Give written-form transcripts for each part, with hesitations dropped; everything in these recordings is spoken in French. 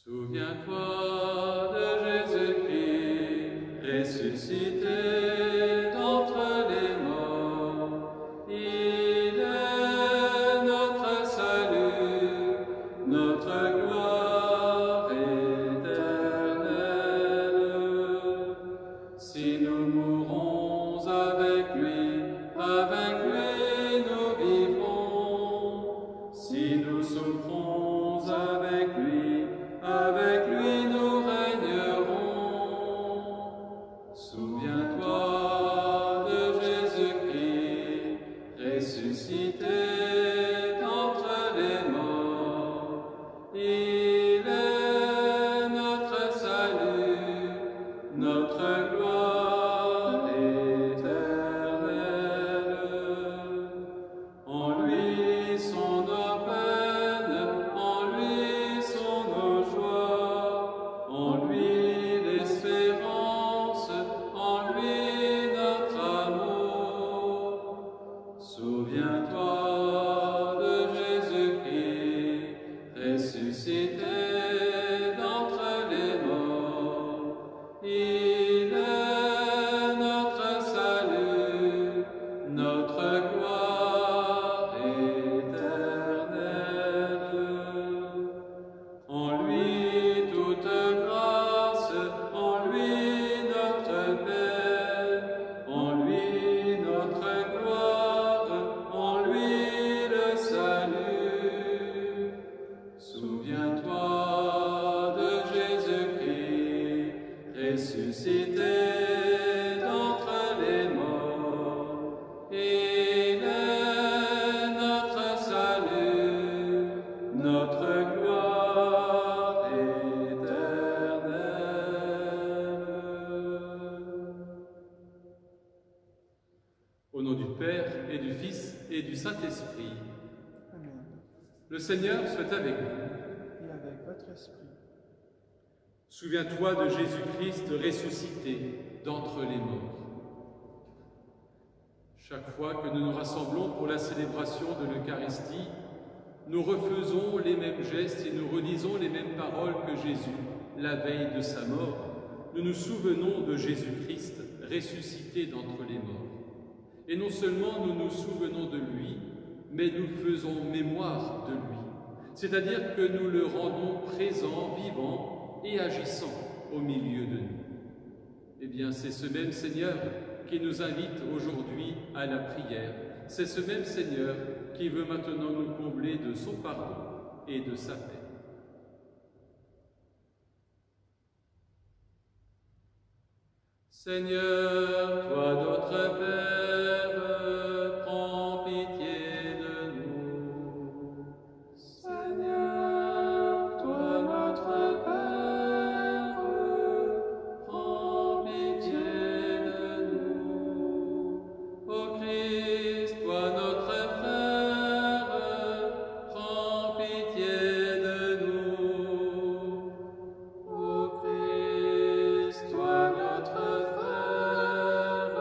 Souviens-toi de Jésus-Christ, ressuscité d'entre les morts. Il est notre salut, notre gloire éternelle. Si nous mourons avec lui nous vivrons. Si nous souffrons avec lui nous régnerons. Souviens-toi de Jésus-Christ, ressuscité d'entre les morts. Il est notre salut, notre gloire éternelle. En lui sont nos peines, en lui sont nos joies, en lui l'espérance, en lui notre amour. Souviens-toi de Jésus-Christ, ressuscité d'entre les morts. Il est notre salut, notre gloire éternelle. En lui toute grâce, en lui notre paix, en lui notre gloire, en lui le salut. Souviens-toi de Jésus-Christ, ressuscité d'entre les morts. Il est notre salut, notre gloire éternelle. Au nom du Père et du Fils et du Saint-Esprit, Amen. le Seigneur soit avec vous. Et avec votre esprit. Souviens-toi de Jésus-Christ ressuscité d'entre les morts. Chaque fois que nous nous rassemblons pour la célébration de l'Eucharistie, nous refaisons les mêmes gestes et nous relisons les mêmes paroles que Jésus, la veille de sa mort. Nous nous souvenons de Jésus-Christ ressuscité d'entre les morts. Et non seulement nous nous souvenons de lui, mais nous faisons mémoire de lui. C'est-à-dire que nous le rendons présent, vivant et agissant au milieu de nous. Eh bien, c'est ce même Seigneur qui nous invite aujourd'hui à la prière. C'est ce même Seigneur qui veut maintenant nous combler de son pardon et de sa paix. Seigneur, toi notre Père, prends pitié de nous. Seigneur, toi notre Père, prends pitié de nous. Ô Christ, toi notre frère, prends pitié de nous. Ô Christ, toi notre frère,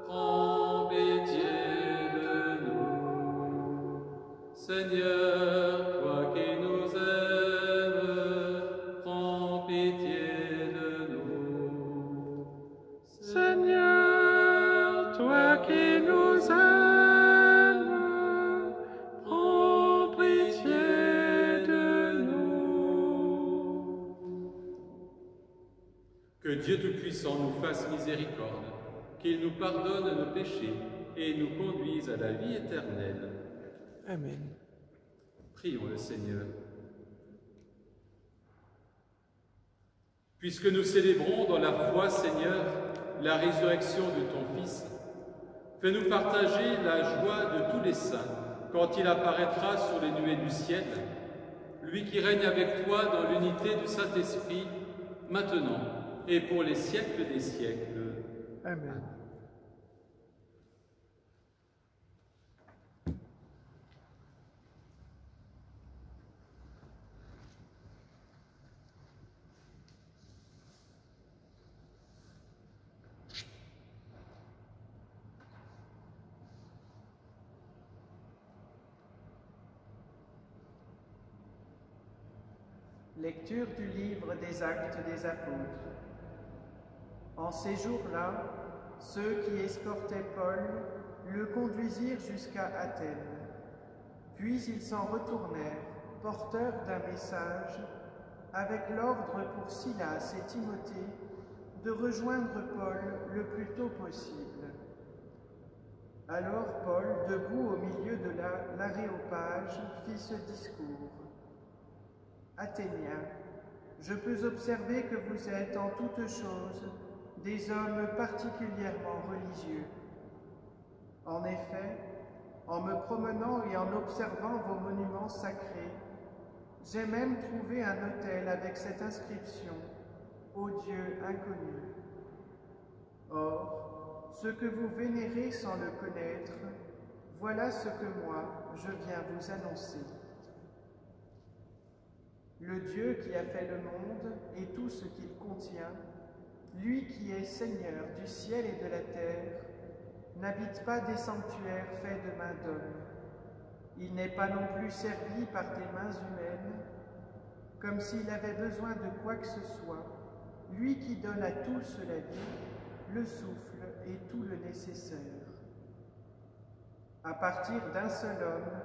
prends pitié de nous. Seigneur, toi qui nous aimes, prends pitié de nous. Seigneur, toi qui nous aimes, prends pitié de nous. Que Dieu Tout-Puissant nous fasse miséricorde, qu'il nous pardonne nos péchés et nous conduise à la vie éternelle. Amen. Prions le Seigneur. Puisque nous célébrons dans la foi, Seigneur, la résurrection de ton Fils, fais-nous partager la joie de tous les saints quand il apparaîtra sur les nuées du ciel, lui qui règne avec toi dans l'unité du Saint-Esprit, maintenant et pour les siècles des siècles. Amen. Lecture du livre des Actes des Apôtres. En ces jours-là, ceux qui escortaient Paul le conduisirent jusqu'à Athènes. Puis ils s'en retournèrent, porteurs d'un message, avec l'ordre pour Silas et Timothée de rejoindre Paul le plus tôt possible. Alors Paul, debout au milieu de l'aréopage, fit ce discours. « Athéniens, je peux observer que vous êtes en toutes choses des hommes particulièrement religieux. En effet, en me promenant et en observant vos monuments sacrés, j'ai même trouvé un autel avec cette inscription « Ô Dieu inconnu ». Or, ce que vous vénérez sans le connaître, voilà ce que moi, je viens vous annoncer. Le Dieu qui a fait le monde et tout ce qu'il contient, lui qui est Seigneur du ciel et de la terre, n'habite pas des sanctuaires faits de mains d'hommes. Il n'est pas non plus servi par des mains humaines, comme s'il avait besoin de quoi que ce soit, lui qui donne à tous la vie, le souffle et tout le nécessaire. À partir d'un seul homme,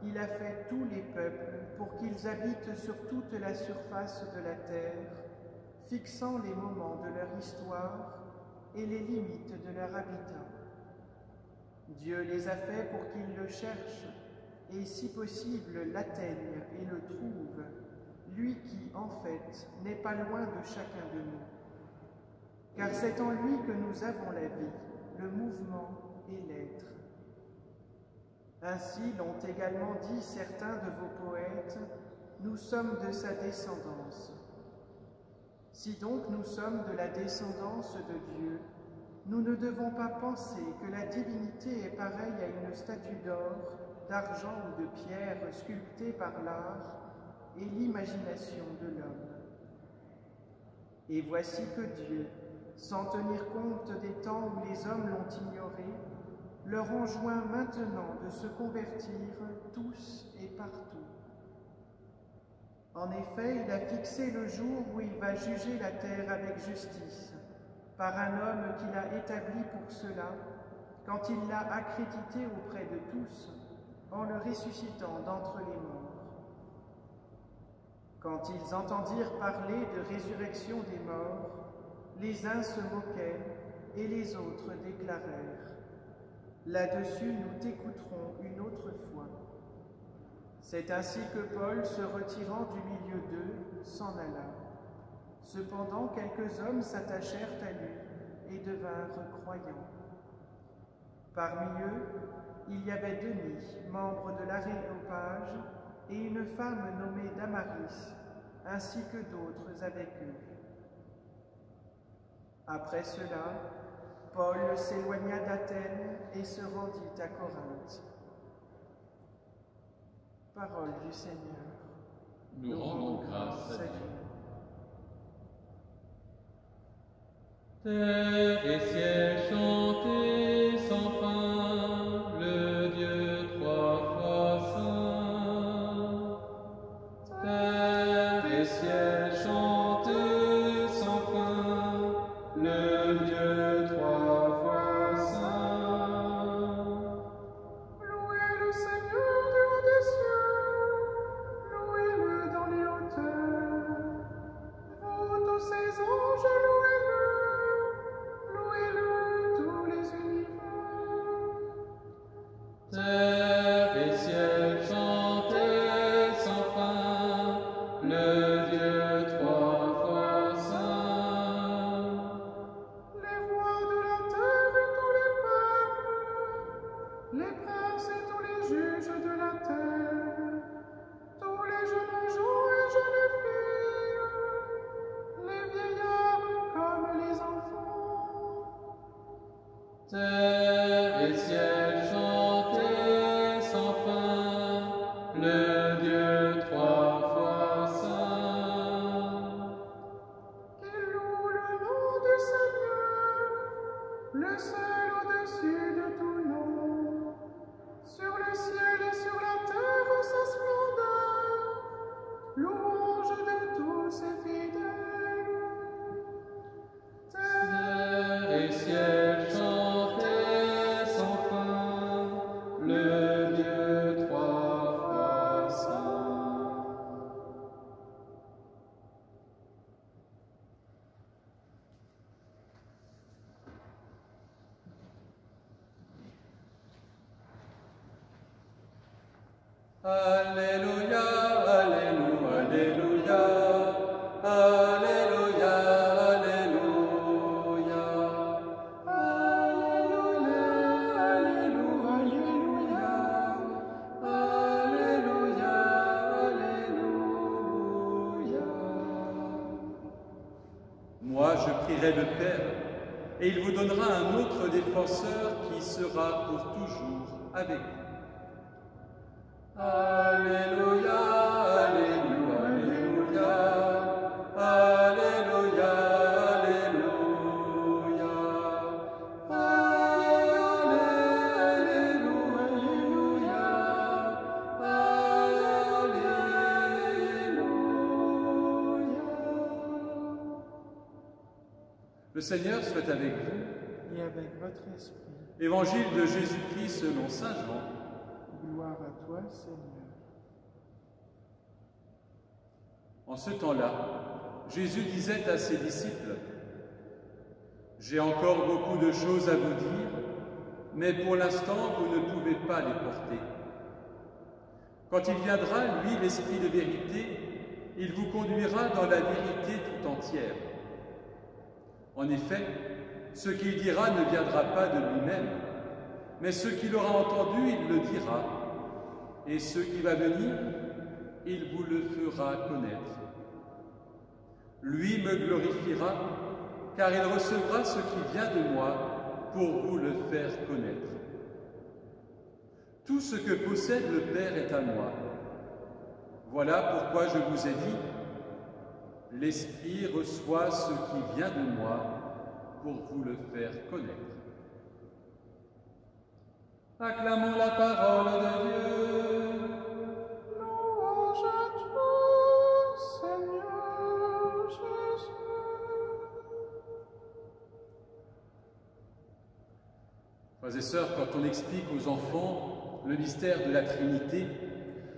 il a fait tous les peuples pour qu'ils habitent sur toute la surface de la terre, fixant les moments de leur histoire et les limites de leur habitat. Dieu les a faits pour qu'ils le cherchent et, si possible, l'atteignent et le trouvent, lui qui, en fait, n'est pas loin de chacun de nous. Car c'est en lui que nous avons la vie, le mouvement et l'être. Ainsi l'ont également dit certains de vos poètes, nous sommes de sa descendance. Si donc nous sommes de la descendance de Dieu, nous ne devons pas penser que la divinité est pareille à une statue d'or, d'argent ou de pierre sculptée par l'art et l'imagination de l'homme. Et voici que Dieu, sans tenir compte des temps où les hommes l'ont ignoré, leur enjoint maintenant de se convertir tous et partout. En effet, il a fixé le jour où il va juger la terre avec justice, par un homme qu'il a établi pour cela, quand il l'a accrédité auprès de tous, en le ressuscitant d'entre les morts. Quand ils entendirent parler de résurrection des morts, les uns se moquaient et les autres déclarèrent « Là-dessus, nous t'écouterons une autre fois. » C'est ainsi que Paul, se retirant du milieu d'eux, s'en alla. Cependant, quelques hommes s'attachèrent à lui et devinrent croyants. Parmi eux, il y avait Denis, membre de l'Aréopage, et une femme nommée Damaris, ainsi que d'autres avec eux. Après cela, Paul s'éloigna d'Athènes et se rendit à Corinthe. Parole du Seigneur. Nous rendons grâce à Dieu. Terre et ciel, chantez sans fin le Dieu trois fois saint. Terre et ciel, chantez sans fin le Dieu trois fois saint. Louez le Seigneur du haut des cieux, louez-le dans les hauteurs. Vous tous ses anges, louez-le, louez-le tous les univers. Terre et ciel, chantez sans fin le Dieu trois fois saint. Les rois de la terre et tous les peuples, les princes et tous les juges de la terre, tous les jeunes gens et jeunes filles, les vieillards comme les enfants. Terre et ciel, chantez sans fin le Dieu trois fois saint. Qu'il loue le nom du Seigneur, le seul au-dessus de tout nom. Sur le ciel et sur la terre sa splendeur, louange de tous Alléluia, Alléluia, Alléluia, Alléluia, Alléluia, Alléluia, Alléluia, Alléluia, Alléluia. Moi, je prierai le Père, et il vous donnera un autre défenseur qui sera pour toujours avec vous. Alléluia, Alléluia, Alléluia, Alléluia, Alléluia, Alléluia, Alléluia. Le Seigneur soit avec vous. Et avec votre esprit. Évangile de Jésus-Christ selon saint Jean. Gloire à toi, Seigneur. En ce temps-là, Jésus disait à ses disciples, « J'ai encore beaucoup de choses à vous dire, mais pour l'instant, vous ne pouvez pas les porter. Quand il viendra, lui, l'Esprit de vérité, il vous conduira dans la vérité tout entière. En effet, ce qu'il dira ne viendra pas de lui-même, mais ce qu'il aura entendu, il le dira, et ce qui va venir, il vous le fera connaître. Lui me glorifiera, car il recevra ce qui vient de moi pour vous le faire connaître. Tout ce que possède le Père est à moi. Voilà pourquoi je vous ai dit, l'Esprit reçoit ce qui vient de moi pour vous le faire connaître. Acclamons la parole de Dieu. Louange à toi, Seigneur Jésus. Frères et sœurs, quand on explique aux enfants le mystère de la Trinité,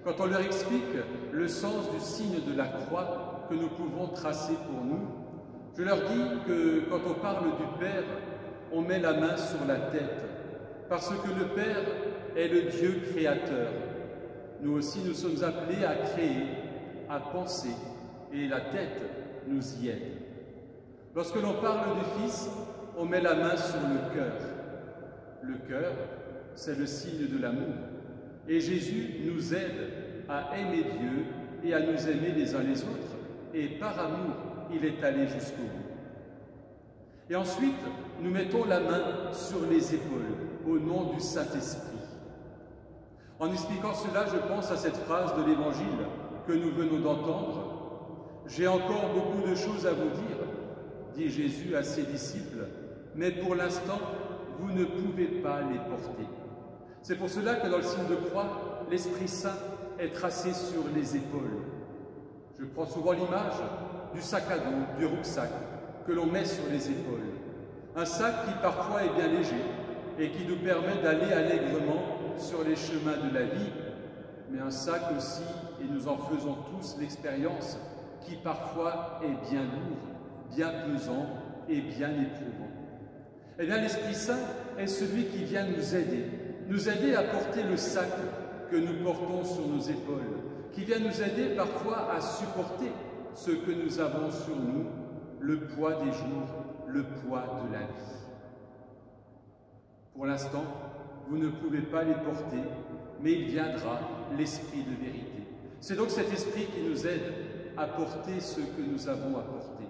quand on leur explique le sens du signe de la croix que nous pouvons tracer pour nous, je leur dis que quand on parle du Père, on met la main sur la tête, parce que le Père est le Dieu créateur. Nous aussi, nous sommes appelés à créer, à penser, et la tête nous y aide. Lorsque l'on parle du Fils, on met la main sur le cœur. Le cœur, c'est le signe de l'amour. Et Jésus nous aide à aimer Dieu et à nous aimer les uns les autres. Et par amour, il est allé jusqu'au bout. Et ensuite, nous mettons la main sur les épaules, au nom du Saint-Esprit. En expliquant cela, je pense à cette phrase de l'Évangile que nous venons d'entendre. « J'ai encore beaucoup de choses à vous dire », dit Jésus à ses disciples, « mais pour l'instant, vous ne pouvez pas les porter. » C'est pour cela que dans le signe de croix, l'Esprit Saint est tracé sur les épaules. Je prends souvent l'image du sac à dos, du rucksack, que l'on met sur les épaules. Un sac qui parfois est bien léger et qui nous permet d'aller allègrement sur les chemins de la vie, mais un sac aussi, et nous en faisons tous l'expérience, qui parfois est bien lourd, bien pesant et bien éprouvant. Eh bien, l'Esprit Saint est celui qui vient nous aider à porter le sac que nous portons sur nos épaules, qui vient nous aider parfois à supporter ce que nous avons sur nous, le poids des jours, le poids de la vie. Pour l'instant, vous ne pouvez pas les porter, mais il viendra l'Esprit de vérité. C'est donc cet Esprit qui nous aide à porter ce que nous avons à porter.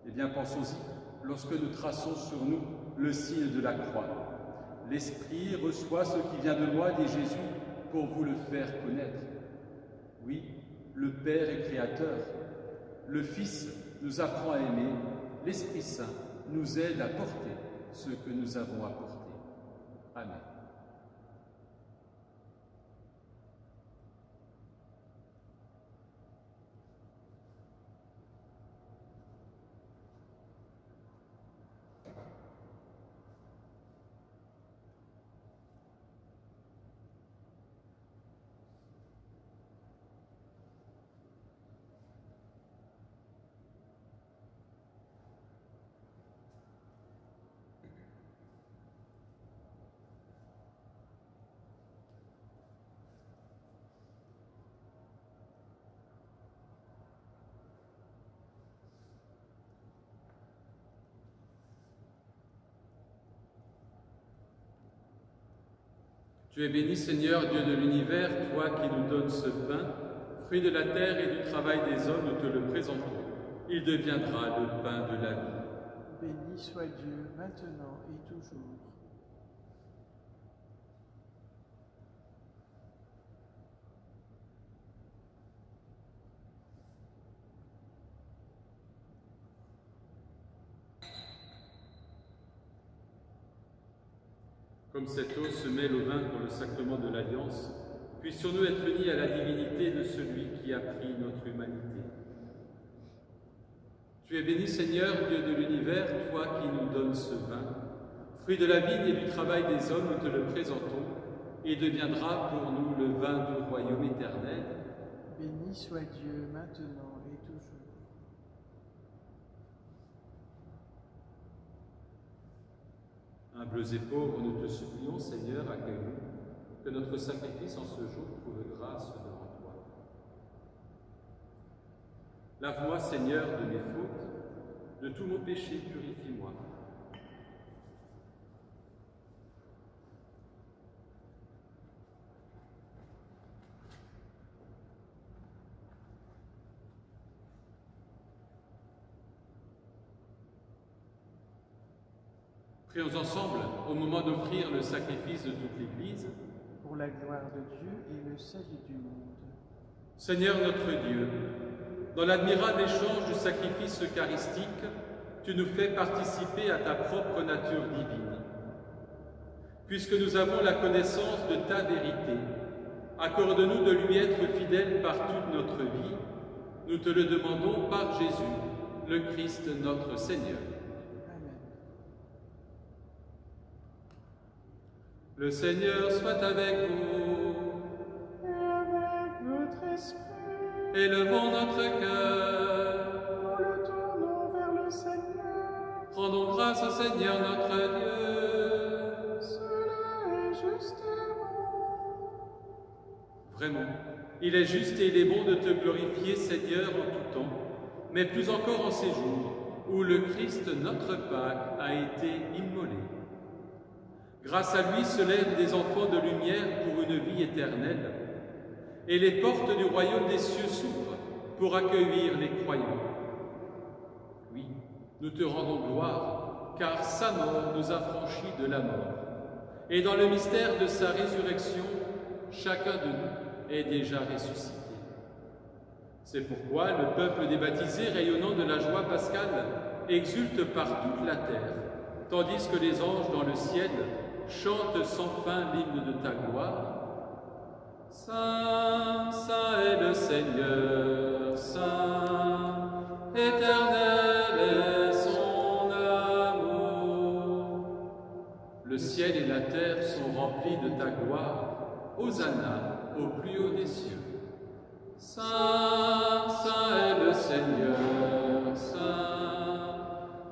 Eh bien, pensons-y, lorsque nous traçons sur nous le signe de la croix. L'Esprit reçoit ce qui vient de moi, dit Jésus, pour vous le faire connaître. Oui, le Père est créateur. Le Fils nous apprend à aimer. L'Esprit Saint nous aide à porter ce que nous avons à porter. Amen. Tu es béni, Seigneur, Dieu de l'univers, toi qui nous donnes ce pain, fruit de la terre et du travail des hommes, nous te le présentons. Il deviendra le pain de la vie. Béni soit Dieu, maintenant et toujours. Comme cette eau se mêle au vin pour le sacrement de l'Alliance, puissions-nous être unis à la divinité de celui qui a pris notre humanité. Tu es béni, Seigneur, Dieu de l'univers, toi qui nous donnes ce vin, fruit de la vigne et du travail des hommes, nous te le présentons, et deviendra pour nous le vin du royaume éternel. Béni soit Dieu, maintenant et toujours. Humbles et pauvres, nous te supplions, Seigneur, accueille-nous, que notre sacrifice en ce jour trouve grâce devant toi. Lave-moi, Seigneur, de mes fautes, de tout mon péché, purifie-moi. Prions ensemble au moment d'offrir le sacrifice de toute l'Église. Pour la gloire de Dieu et le salut du monde. Seigneur notre Dieu, dans l'admirable échange du sacrifice eucharistique, tu nous fais participer à ta propre nature divine. Puisque nous avons la connaissance de ta vérité, accorde-nous de lui être fidèles par toute notre vie. Nous te le demandons par Jésus, le Christ notre Seigneur. Le Seigneur soit avec vous. Et avec votre esprit. Élevons notre cœur. Nous le tournons vers le Seigneur. Rendons grâce au Seigneur notre Dieu. Cela est juste et bon. Vraiment, il est juste et il est bon de te glorifier, Seigneur, en tout temps, mais plus encore en ces jours où le Christ, notre Pâque, a été immolé. Grâce à lui se lèvent des enfants de lumière pour une vie éternelle, et les portes du royaume des cieux s'ouvrent pour accueillir les croyants. Oui, nous te rendons gloire, car sa mort nous a franchis de la mort. Et dans le mystère de sa résurrection, chacun de nous est déjà ressuscité. C'est pourquoi le peuple des baptisés, rayonnant de la joie pascale, exulte par toute la terre, tandis que les anges dans le ciel chante sans fin l'hymne de ta gloire. Saint, saint est le Seigneur, saint, éternel est son amour. Le ciel et la terre sont remplis de ta gloire. Hosanna au plus haut des cieux. Saint, saint est le Seigneur, saint,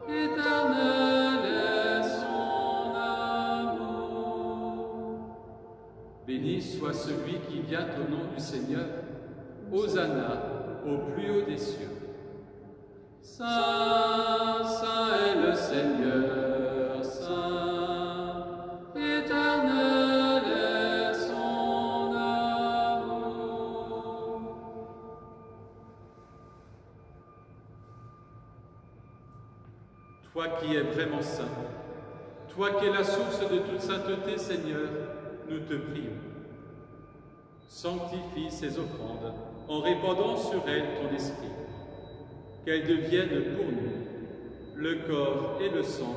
éternel est son amour. Béni soit celui qui vient au nom du Seigneur. Hosanna au plus haut des cieux. Saint, saint est le Seigneur, saint, éternel est son amour. Toi qui es vraiment saint, toi qui es la source de toute sainteté, Seigneur, nous te prions. Sanctifie ces offrandes en répandant sur elles ton esprit, qu'elles deviennent pour nous le corps et le sang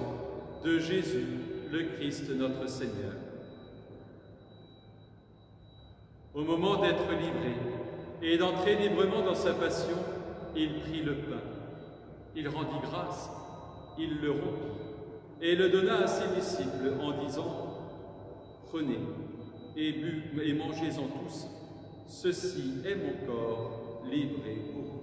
de Jésus, le Christ notre Seigneur. Au moment d'être livré et d'entrer librement dans sa passion, il prit le pain, il rendit grâce, il le rompit et le donna à ses disciples en disant « Prenez et mangez-en tous, ceci est mon corps livré pour vous. »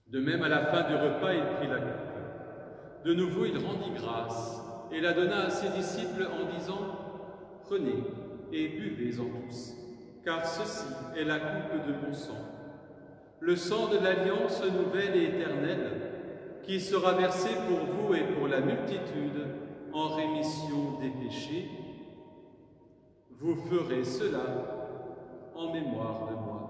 De même, à la fin du repas, il prit la coupe. De nouveau, il rendit grâce et la donna à ses disciples en disant « Prenez et buvez-en tous, car ceci est la coupe de mon sang, le sang de l'alliance nouvelle et éternelle, qui sera versé pour vous et pour la multitude en rémission des péchés. Vous ferez cela en mémoire de moi. »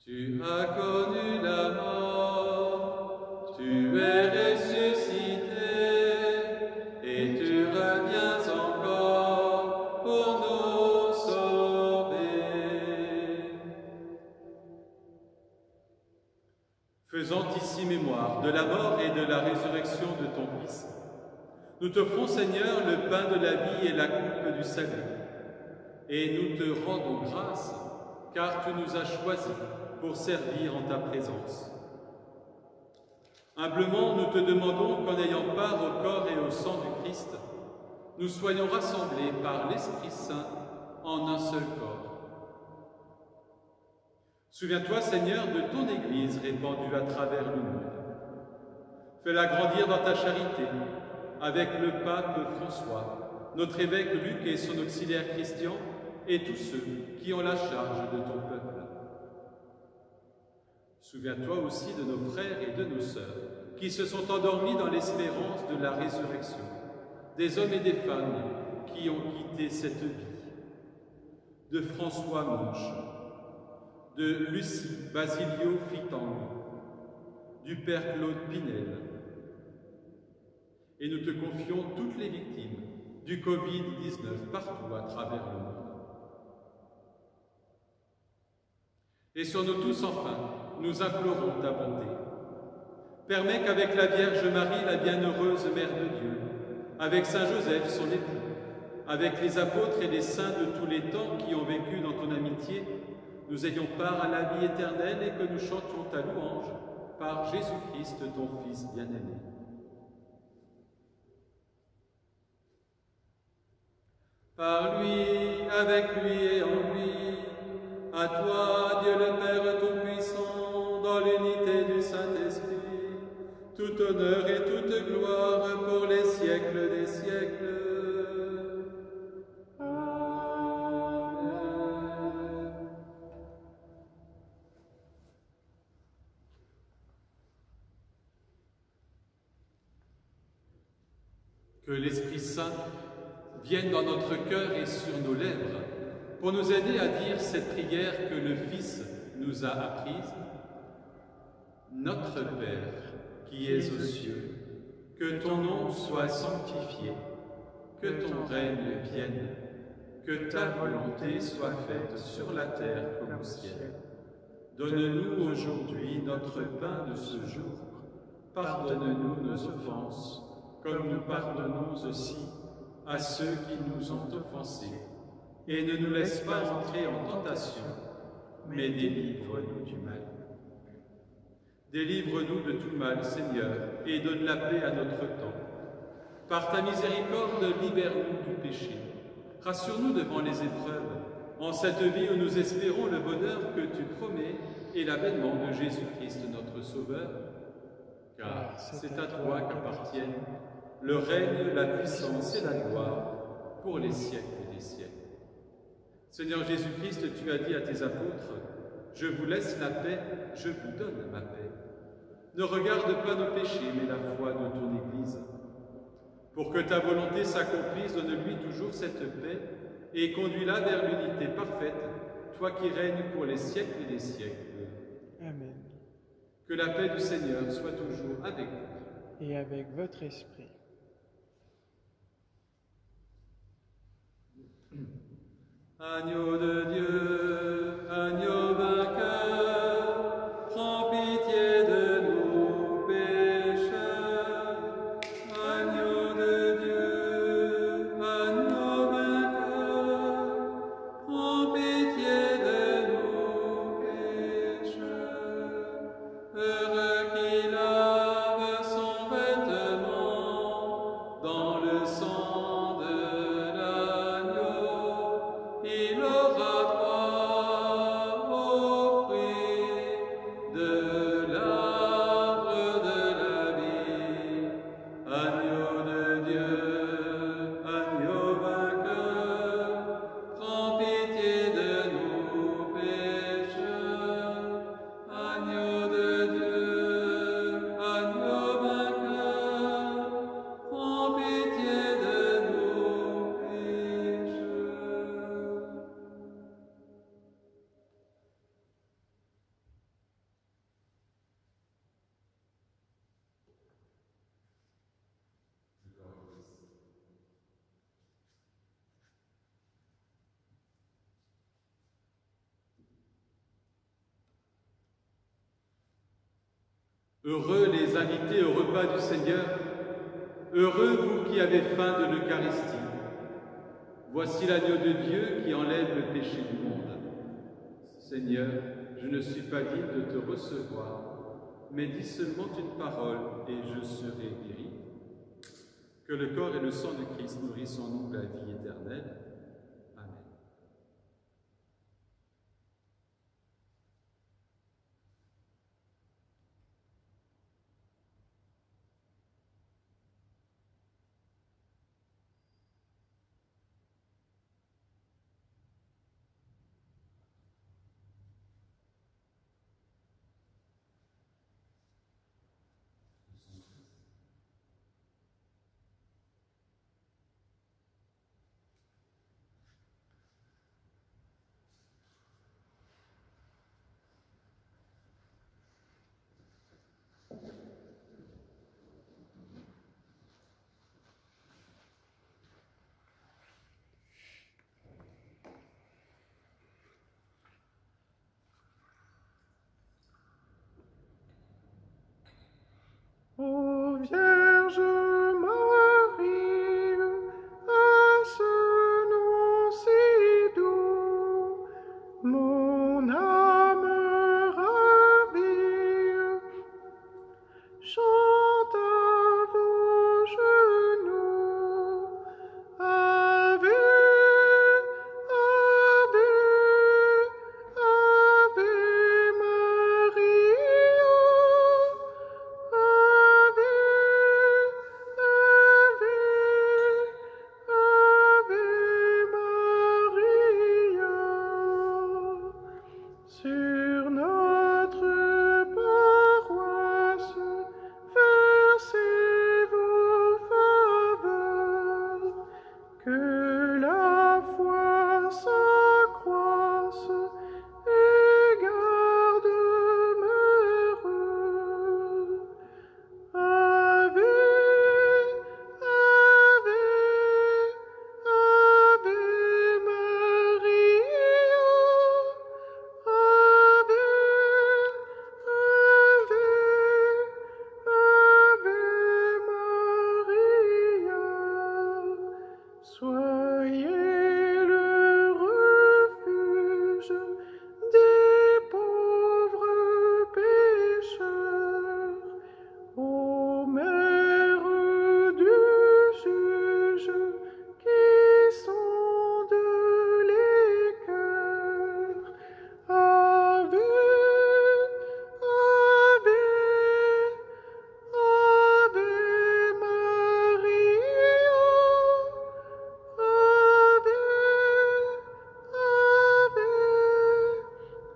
Tu as connu la mort, tu es ressuscité, et tu reviens encore pour nous sauver. Faisant ici mémoire de la mort et de la résurrection de ton Fils, nous t'offrons, Seigneur, le pain de la vie et la coupe du salut, et nous te rendons grâce, car tu nous as choisis pour servir en ta présence. Humblement, nous te demandons qu'en ayant part au corps et au sang du Christ, nous soyons rassemblés par l'Esprit Saint en un seul corps. Souviens-toi, Seigneur, de ton Église répandue à travers le monde. Fais-la grandir dans ta charité, avec le pape François, notre évêque Luc et son auxiliaire Christian, et tous ceux qui ont la charge de ton peuple. Souviens-toi aussi de nos frères et de nos sœurs qui se sont endormis dans l'espérance de la résurrection, des hommes et des femmes qui ont quitté cette vie, de François Monche, de Lucie Basilio Fitang, du Père Claude Pinel. Et nous te confions toutes les victimes du Covid-19 partout à travers le monde. Et sur nous tous, enfin, nous implorons ta bonté. Permets qu'avec la Vierge Marie, la bienheureuse Mère de Dieu, avec Saint Joseph, son époux, avec les apôtres et les saints de tous les temps qui ont vécu dans ton amitié, nous ayons part à la vie éternelle et que nous chantions ta louange par Jésus-Christ, ton Fils bien-aimé. Par lui, avec lui et en lui, à toi, Dieu le Père Tout-Puissant, dans l'unité du Saint-Esprit, tout honneur et toute gloire pour les siècles des siècles. Amen. Que l'Esprit Saint vienne dans notre cœur et sur nos lèvres, pour nous aider à dire cette prière que le Fils nous a apprise. Notre Père, qui es aux cieux, que ton nom soit sanctifié, que ton règne vienne, que ta volonté soit faite sur la terre comme au ciel. Donne-nous aujourd'hui notre pain de ce jour. Pardonne-nous nos offenses, comme nous pardonnons aussi à ceux qui nous ont offensés. Et ne nous laisse pas entrer en tentation, mais délivre-nous du mal. Délivre-nous de tout mal, Seigneur, et donne la paix à notre temps. Par ta miséricorde, libère-nous du péché. Rassure-nous devant les épreuves, en cette vie où nous espérons le bonheur que tu promets et l'avènement de Jésus-Christ, notre Sauveur. Car c'est à toi qu'appartiennent le règne, la puissance et la gloire pour les siècles des siècles. Seigneur Jésus-Christ, tu as dit à tes apôtres, « Je vous laisse la paix, je vous donne ma paix. » Ne regarde pas nos péchés, mais la foi de ton Église. Pour que ta volonté s'accomplisse, donne-lui toujours cette paix et conduis-la vers l'unité parfaite, toi qui règnes pour les siècles des siècles. Amen. Que la paix du Seigneur soit toujours avec vous. Et avec votre esprit. Agneau de Dieu, agneau vainqueur, prends pitié de nos pécheurs. Agneau de Dieu, Heureux les invités au repas du Seigneur, heureux vous qui avez faim de l'Eucharistie. Voici l'agneau de Dieu qui enlève le péché du monde. Seigneur, je ne suis pas digne de te recevoir, mais dis seulement une parole et je serai guéri. Que le corps et le sang de Christ nourrissent en nous la vie éternelle. Amen. Ô Vierge Marie, à ce nom si doux, mon âme ravie chante à vos genoux. Ave, Ave, Ave Maria. Ave, Ave, Ave Maria. Sur notre paroisse, versez vos faveurs, que la foi s'accroisse et garde heureux. Ave, Ave, Ave Maria. Ave, Ave, Ave Maria. Soyez le refuge des pauvres pécheurs. Ô Mère du juge qui sonde les cœurs. Ave, Ave, Ave Maria. Ave, Ave,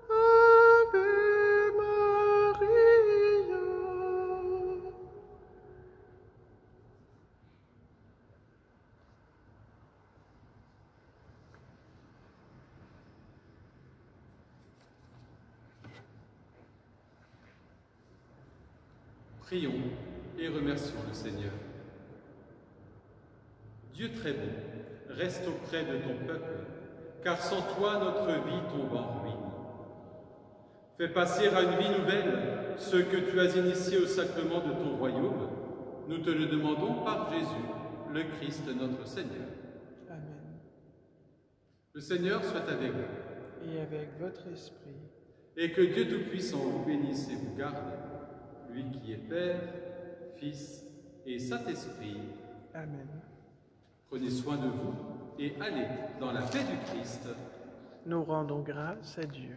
Ave Maria. Prions et remercions le Seigneur. Dieu très bon, reste auprès de ton peuple, car sans toi notre vie tombe en ruine. Fais passer à une vie nouvelle ce que tu as initié au sacrement de ton royaume. Nous te le demandons par Jésus, le Christ notre Seigneur. Amen. Le Seigneur soit avec vous, Et avec votre esprit, et que Dieu Tout-Puissant vous bénisse et vous garde, lui qui est Père, Fils et Saint-Esprit. Amen. Prenez soin de vous et allez dans la paix du Christ. Nous rendons grâce à Dieu.